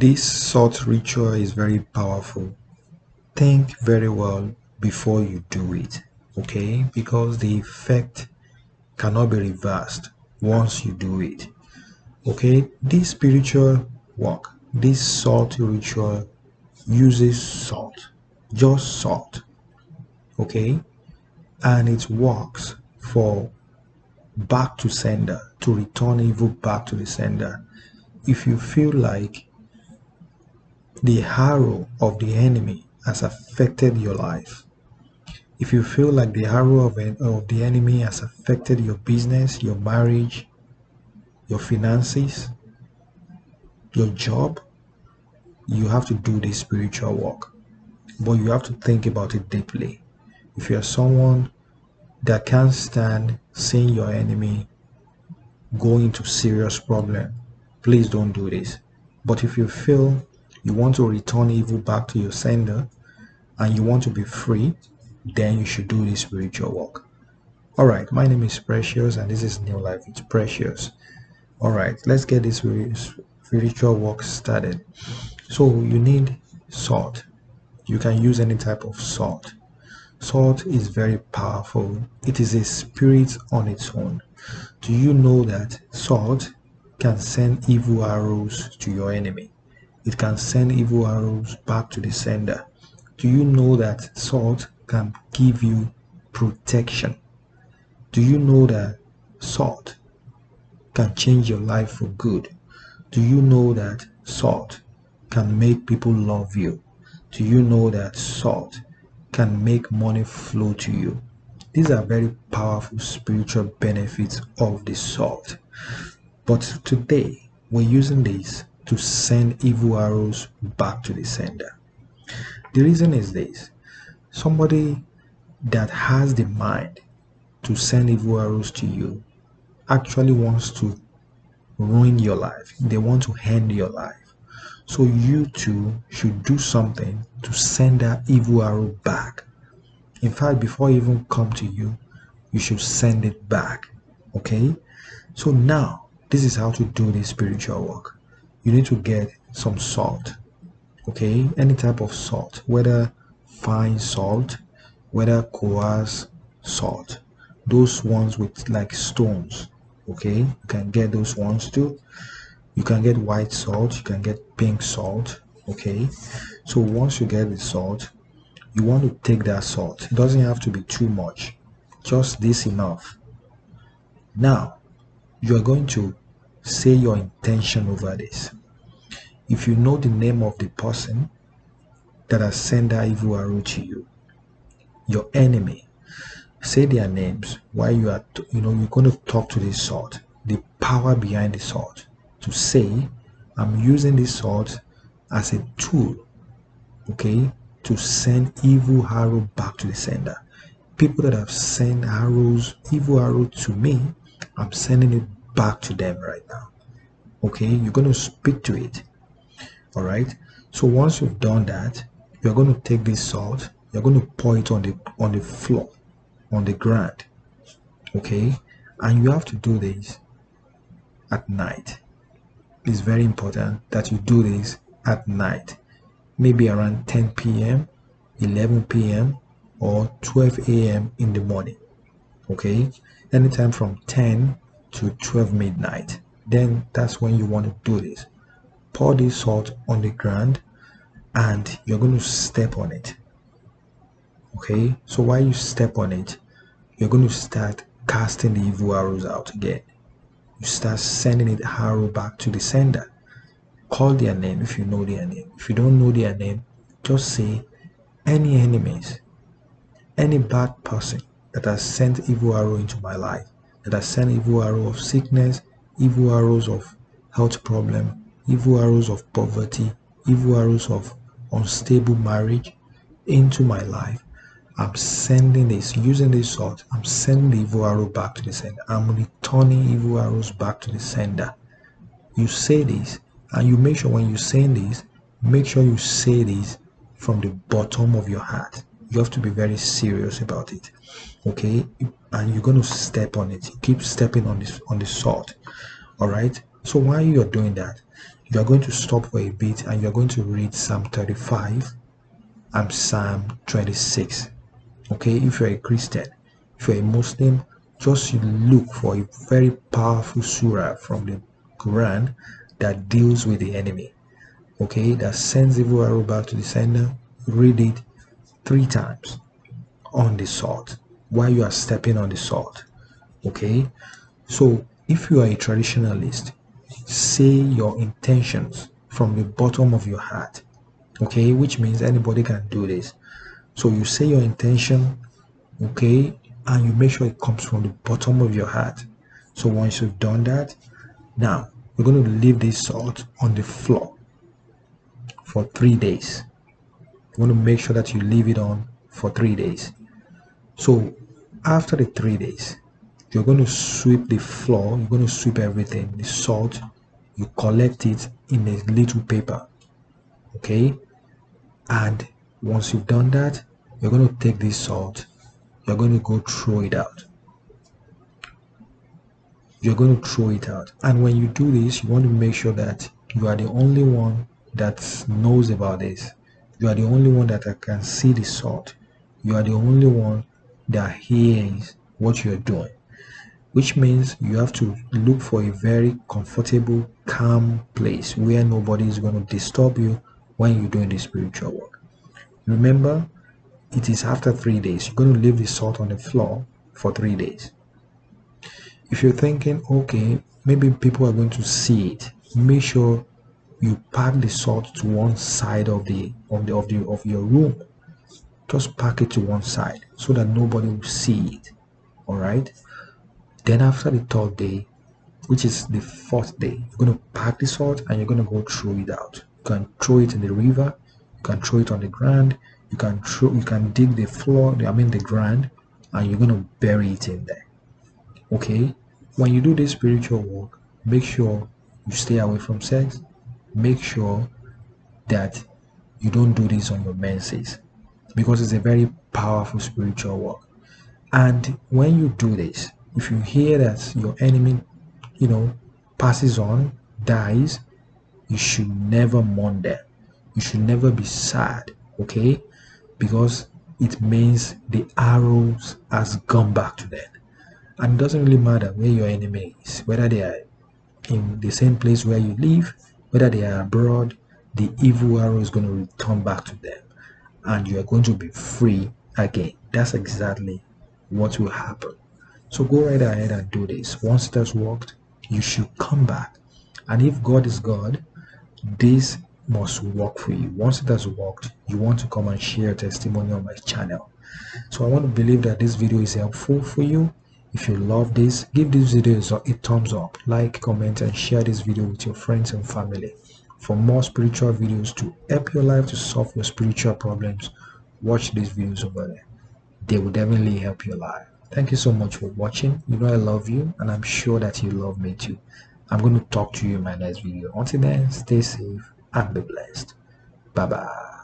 This salt ritual is very powerful. Think very well before you do it, okay? Because the effect cannot be reversed once you do it, okay? This spiritual work, this salt ritual uses salt, just salt, okay? And it works for back to sender, to return evil back to the sender. If you feel like the arrow of the enemy has affected your life, if you feel like the arrow of the enemy has affected your business, your marriage, your finances, your job, you have to do this spiritual work. But you have to think about it deeply. If you're someone that can't stand seeing your enemy go into serious problem, please don't do this. But if you feel you want to return evil back to your sender and you want to be free, then you should do this spiritual work. All right, my name is Precious and this is New Life with Precious. All right, let's get this spiritual work started. So you need salt. You can use any type of salt. Salt is very powerful. It is a spirit on its own. Do you know that salt can send evil arrows to your enemy? It can send evil arrows back to the sender. Do you know that salt can give you protection? Do you know that salt can change your life for good? Do you know that salt can make people love you? Do you know that salt can make money flow to you? These are very powerful spiritual benefits of the salt. But today, we're using this to send evil arrows back to the sender. The reason is this: somebody that has the mind to send evil arrows to you actually wants to ruin your life. They want to end your life. So you too should do something to send that evil arrow back. In fact, before it even come to you, you should send it back. Okay? So now, this is how to do this spiritual work. You need to get some salt. Okay? Any type of salt, whether fine salt, whether coarse salt. Those ones with like stones. Okay? You can get those ones too. You can get white salt, you can get pink salt. Okay? So once you get the salt, you want to take that salt. It doesn't have to be too much, just this enough. Now you are going to say your intention over this. If you know the name of the person that has sent that evil arrow to you, your enemy, say their names while you are you're going to talk to this salt, the power behind the salt, to say, I'm using this salt as a tool, okay, to send evil arrow back to the sender. People that have sent arrows, evil arrow to me, I'm sending it back to them right now. Okay, you're going to speak to it. All right. So once you've done that, you're going to take this salt, you're going to pour it on the floor, on the ground. Okay, and you have to do this at night. It's very important that you do this at night, maybe around 10 p.m., 11 p.m., or 12 a.m. in the morning. Okay, anytime from 10 to 12 midnight. Then that's when you want to do this. Pour this salt on the ground and you're going to step on it. Okay, so while you step on it, you're going to start casting the evil arrows out again. You start sending it arrow back to the sender. Call their name if you know their name. If you don't know their name, just say any enemies, any bad person that has sent evil arrow into my life, that has sent evil arrow of sickness, evil arrows of health problem, evil arrows of poverty, evil arrows of unstable marriage into my life. I'm sending this, using this salt, I'm sending the evil arrow back to the sender. I'm returning evil arrows back to the sender. You say this, and you make sure when you say this, make sure you say this from the bottom of your heart. You have to be very serious about it. Okay? And you're going to step on it. You keep stepping on the salt. All right? So while you're doing that, You are going to stop for a bit and you are going to read Psalm 35 and Psalm 26. Okay, if you're a Christian, if you're a Muslim, just look for a very powerful surah from the Quran that deals with the enemy. Okay, that sends evil arrow back to the sender. Read it 3 times on the sword while you are stepping on the sword. Okay, so if you are a traditionalist, say your intentions from the bottom of your heart. Okay, which means anybody can do this. So you say your intention, okay, and you make sure it comes from the bottom of your heart. So once you've done that, now you're going to leave this salt on the floor for 3 days. You want to make sure that you leave it on for 3 days. So after the 3 days, you're going to sweep the floor, you're going to sweep everything, the salt, you collect it in a little paper, okay? And once you've done that, you're going to take this salt, you're going to go throw it out. You're going to throw it out. And when you do this, you want to make sure that you are the only one that knows about this. You are the only one that can see the salt. You are the only one that hears what you're doing, which means you have to look for a very comfortable, calm place where nobody is going to disturb you when you're doing the spiritual work. Remember, it is after 3 days. You're going to leave the salt on the floor for 3 days. If you're thinking, okay, maybe people are going to see it, make sure you pack the salt to one side of your room. Just pack it to one side so that nobody will see it. All right. Then after the 3rd day, which is the 4th day, you're going to pack the salt and you're going to go throw it out. You can throw it in the river, you can throw it on the ground, you can dig the floor, the ground, and you're going to bury it in there. Okay, when you do this spiritual work, make sure you stay away from sex. Make sure that you don't do this on your menses, because it's a very powerful spiritual work. And when you do this, if you hear that your enemy, passes on, dies, you should never mourn them. You should never be sad, okay? Because it means the arrows has gone back to them. And it doesn't really matter where your enemy is, whether they are in the same place where you live, whether they are abroad, the evil arrow is going to return back to them and you are going to be free again. That's exactly what will happen. So go right ahead and do this. Once it has worked, you should come back. And if God is God, this must work for you. Once it has worked, you want to come and share a testimony on my channel. So I want to believe that this video is helpful for you. If you love this, give this video a thumbs up, like, comment, and share this video with your friends and family. For more spiritual videos to help your life to solve your spiritual problems, watch these videos over there. They will definitely help your life. Thank you so much for watching. You know I love you, and I'm sure that you love me too. I'm going to talk to you in my next video. Until then, stay safe and be blessed. Bye bye.